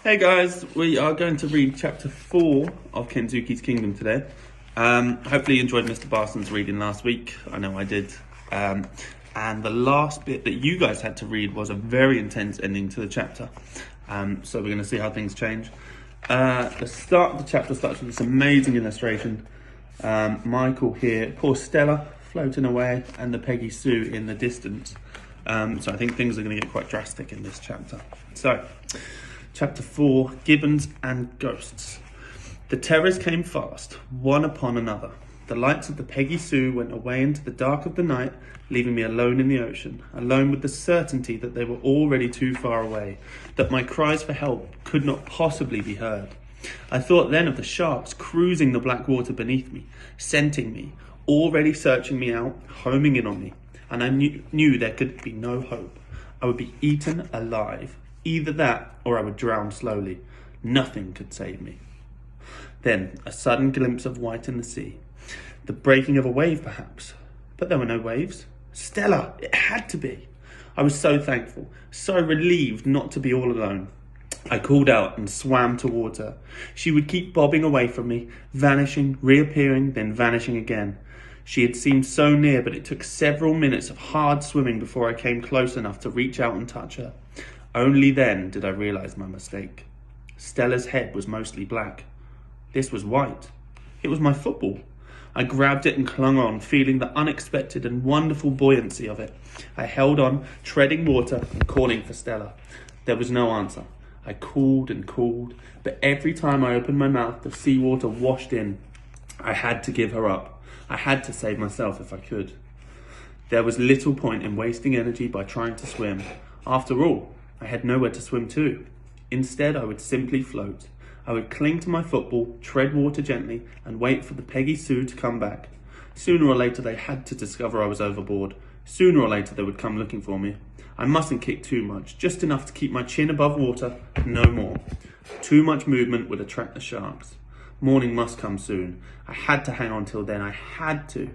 Hey guys, we are going to read chapter 4 of Kentucky's Kingdom today. Hopefully you enjoyed Mr. Barson's reading last week. I know I did. And the last bit that you guys had to read was a very intense ending to the chapter. So we're going to see how things change. The start of the chapter starts with this amazing illustration. Michael here, poor Stella floating away, and the Peggy Sue in the distance. So I think things are going to get quite drastic in this chapter. So, Chapter 4, Gibbons and Ghosts. The terrors came fast, one upon another. The lights of the Peggy Sue went away into the dark of the night, leaving me alone in the ocean, alone with the certainty that they were already too far away, that my cries for help could not possibly be heard. I thought then of the sharks cruising the black water beneath me, scenting me, already searching me out, homing in on me, and I knew there could be no hope. I would be eaten alive. Either that, or I would drown slowly. Nothing could save me. Then, a sudden glimpse of white in the sea. The breaking of a wave, perhaps. But there were no waves. Stella! It had to be. I was so thankful, so relieved not to be all alone. I called out and swam towards her. She would keep bobbing away from me, vanishing, reappearing, then vanishing again. She had seemed so near, but it took several minutes of hard swimming before I came close enough to reach out and touch her. Only then did I realise my mistake. Stella's head was mostly black. This was white. It was my football. I grabbed it and clung on, feeling the unexpected and wonderful buoyancy of it. I held on, treading water and calling for Stella. There was no answer. I called and called, but every time I opened my mouth, the seawater washed in. I had to give her up. I had to save myself if I could. There was little point in wasting energy by trying to swim. After all, I had nowhere to swim to. Instead, I would simply float. I would cling to my football, tread water gently, and wait for the Peggy Sue to come back. Sooner or later, they had to discover I was overboard. Sooner or later, they would come looking for me. I mustn't kick too much, just enough to keep my chin above water, no more. Too much movement would attract the sharks. Morning must come soon. I had to hang on till then. I had to.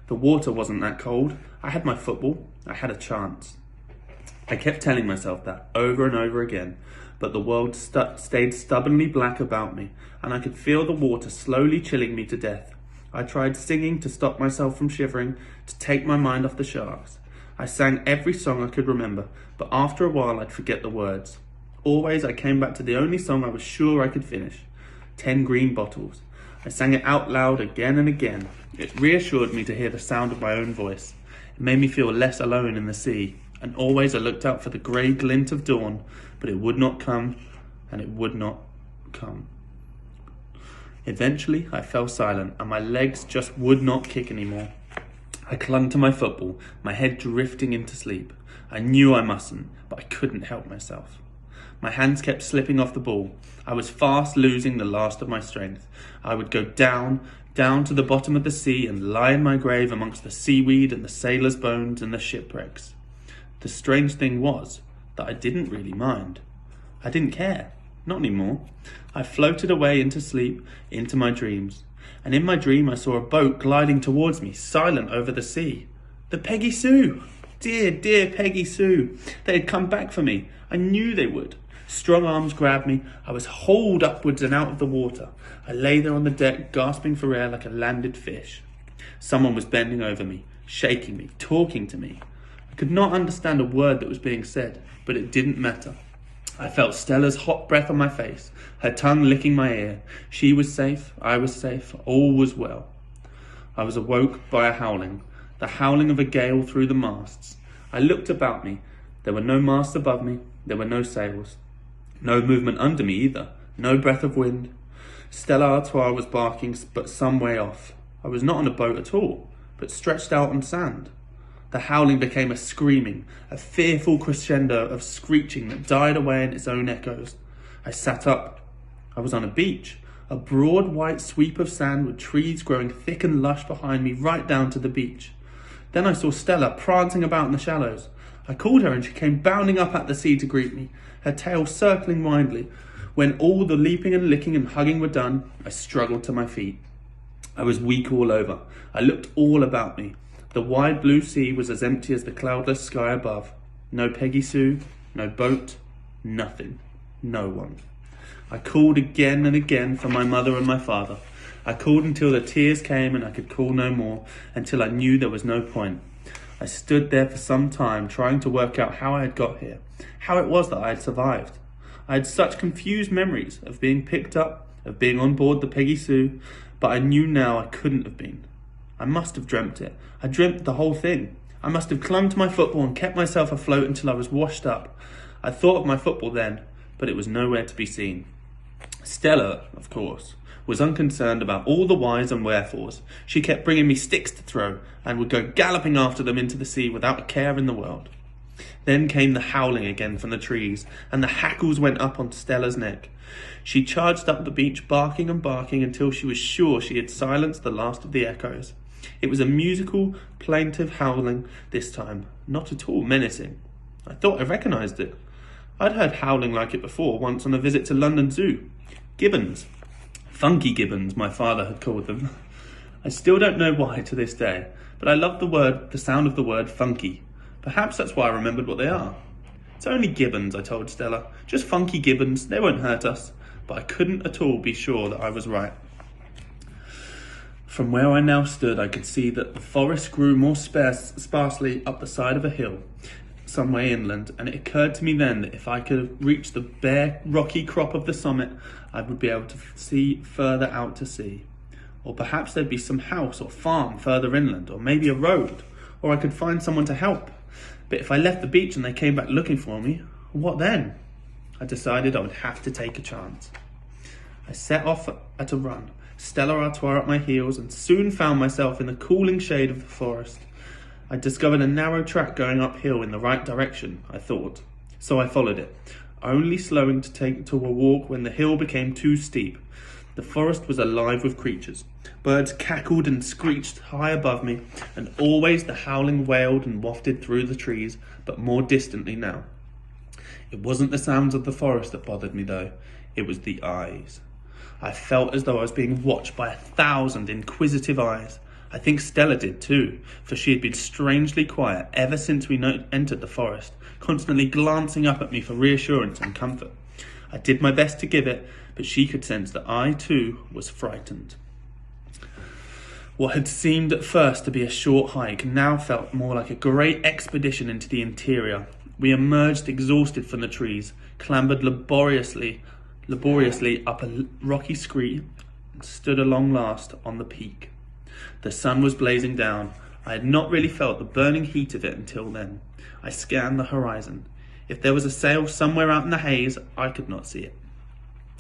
The water wasn't that cold. I had my football. I had a chance. I kept telling myself that over and over again, but the world stayed stubbornly black about me, and I could feel the water slowly chilling me to death. I tried singing to stop myself from shivering, to take my mind off the sharks. I sang every song I could remember, but after a while I'd forget the words. Always I came back to the only song I was sure I could finish, 10 Green Bottles. I sang it out loud again and again. It reassured me to hear the sound of my own voice. It made me feel less alone in the sea. And always I looked out for the grey glint of dawn, but it would not come, and it would not come. Eventually, I fell silent, and my legs just would not kick anymore. I clung to my football, my head drifting into sleep. I knew I mustn't, but I couldn't help myself. My hands kept slipping off the ball. I was fast losing the last of my strength. I would go down to the bottom of the sea and lie in my grave amongst the seaweed and the sailors' bones and the shipwrecks. The strange thing was that I didn't really mind. I didn't care, not anymore. I floated away into sleep, into my dreams. And in my dream I saw a boat gliding towards me, silent over the sea. The Peggy Sue! Dear, dear Peggy Sue! They had come back for me. I knew they would. Strong arms grabbed me. I was hauled upwards and out of the water. I lay there on the deck, gasping for air like a landed fish. Someone was bending over me, shaking me, talking to me. I could not understand a word that was being said, but it didn't matter. I felt Stella's hot breath on my face, her tongue licking my ear. She was safe, I was safe, all was well. I was awoke by a howling, the howling of a gale through the masts. I looked about me. There were no masts above me, there were no sails. No movement under me either, no breath of wind. Stella Artois was barking, but some way off. I was not on a boat at all, but stretched out on sand. The howling became a screaming, a fearful crescendo of screeching that died away in its own echoes. I sat up. I was on a beach, a broad white sweep of sand with trees growing thick and lush behind me right down to the beach. Then I saw Stella prancing about in the shallows. I called her and she came bounding up at the sea to greet me, her tail circling wildly. When all the leaping and licking and hugging were done, I struggled to my feet. I was weak all over. I looked all about me. The wide blue sea was as empty as the cloudless sky above. No Peggy Sue, no boat, nothing, no one. I called again and again for my mother and my father. I called until the tears came and I could call no more, until I knew there was no point. I stood there for some time trying to work out how I had got here, how it was that I had survived. I had such confused memories of being picked up, of being on board the Peggy Sue, but I knew now I couldn't have been. I must have dreamt it. I dreamt the whole thing. I must have clung to my football and kept myself afloat until I was washed up. I thought of my football then, but it was nowhere to be seen. Stella, of course, was unconcerned about all the whys and wherefores. She kept bringing me sticks to throw and would go galloping after them into the sea without a care in the world. Then came the howling again from the trees, and the hackles went up on Stella's neck. She charged up the beach, barking and barking until she was sure she had silenced the last of the echoes. It was a musical, plaintive howling this time, not at all menacing. I thought I recognised it. I'd heard howling like it before, once on a visit to London Zoo. Gibbons. Funky gibbons, my father had called them. I still don't know why to this day, but I love the sound of the word funky. Perhaps that's why I remembered what they are. It's only gibbons, I told Stella. Just funky gibbons, they won't hurt us. But I couldn't at all be sure that I was right. From where I now stood, I could see that the forest grew more sparsely up the side of a hill, some way inland, and it occurred to me then that if I could reach the bare, rocky crop of the summit, I would be able to see further out to sea. Or perhaps there'd be some house or farm further inland, or maybe a road, or I could find someone to help. But if I left the beach and they came back looking for me, what then? I decided I would have to take a chance. I set off at a run, Stella Artois at my heels, and soon found myself in the cooling shade of the forest. I discovered a narrow track going uphill in the right direction, I thought, so I followed it, only slowing to take to a walk when the hill became too steep. The forest was alive with creatures. Birds cackled and screeched high above me, and always the howling wailed and wafted through the trees, but more distantly now. It wasn't the sounds of the forest that bothered me though, it was the eyes. I felt as though I was being watched by 1,000 inquisitive eyes. I think Stella did too, for she had been strangely quiet ever since we entered the forest, constantly glancing up at me for reassurance and comfort. I did my best to give it, but she could sense that I too was frightened. What had seemed at first to be a short hike now felt more like a great expedition into the interior. We emerged exhausted from the trees, clambered laboriously up a rocky scree, and stood at long last on the peak. The sun was blazing down. I had not really felt the burning heat of it until then. I scanned the horizon. If there was a sail somewhere out in the haze, I could not see it.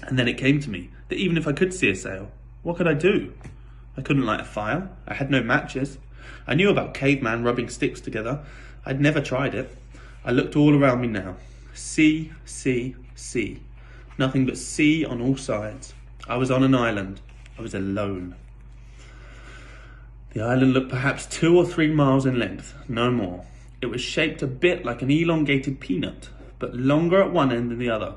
And then it came to me that even if I could see a sail, what could I do? I couldn't light a fire. I had no matches. I knew about caveman rubbing sticks together. I'd never tried it. I looked all around me now. Sea, sea, sea. Nothing but sea on all sides. I was on an island. I was alone. The island looked perhaps 2 or 3 miles in length, no more. It was shaped a bit like an elongated peanut, but longer at one end than the other.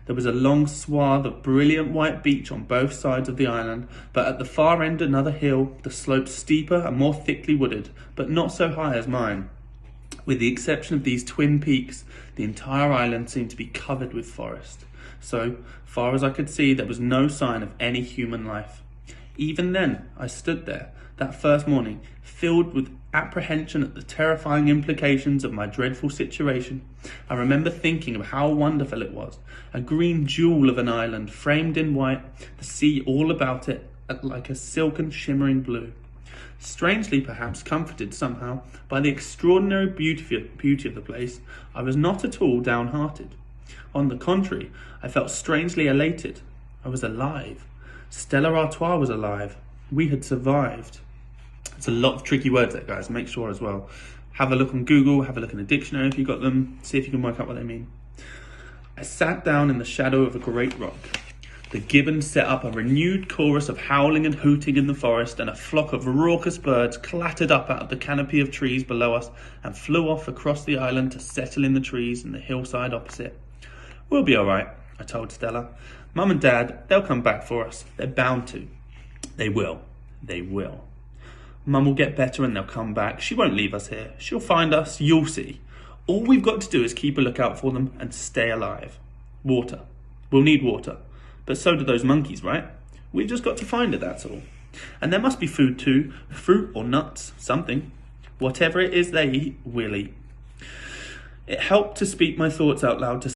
There was a long swath of brilliant white beach on both sides of the island, but at the far end another hill, the slopes steeper and more thickly wooded, but not so high as mine. With the exception of these twin peaks, the entire island seemed to be covered with forest. So far as I could see, there was no sign of any human life. Even then, I stood there, that first morning, filled with apprehension at the terrifying implications of my dreadful situation. I remember thinking of how wonderful it was, a green jewel of an island framed in white, the sea all about it like a silken shimmering blue. Strangely, perhaps comforted somehow by the extraordinary beauty of the place, I was not at all downhearted. On the contrary, I felt strangely elated. I was alive. Stella Artois was alive. We had survived. It's a lot of tricky words there, guys. Make sure as well. Have a look on Google, have a look in a dictionary if you've got them. See if you can work out what they mean. I sat down in the shadow of a great rock. The gibbons set up a renewed chorus of howling and hooting in the forest, and a flock of raucous birds clattered up out of the canopy of trees below us and flew off across the island to settle in the trees in the hillside opposite. We'll be all right, I told Stella. Mum and Dad, they'll come back for us. They're bound to. They will. They will. Mum will get better and they'll come back. She won't leave us here. She'll find us. You'll see. All we've got to do is keep a lookout for them and stay alive. Water. We'll need water. But so do those monkeys, right? We've just got to find it, that's all. And there must be food too, fruit or nuts, something. Whatever it is they eat, we'll eat. It helped to speak my thoughts out loud to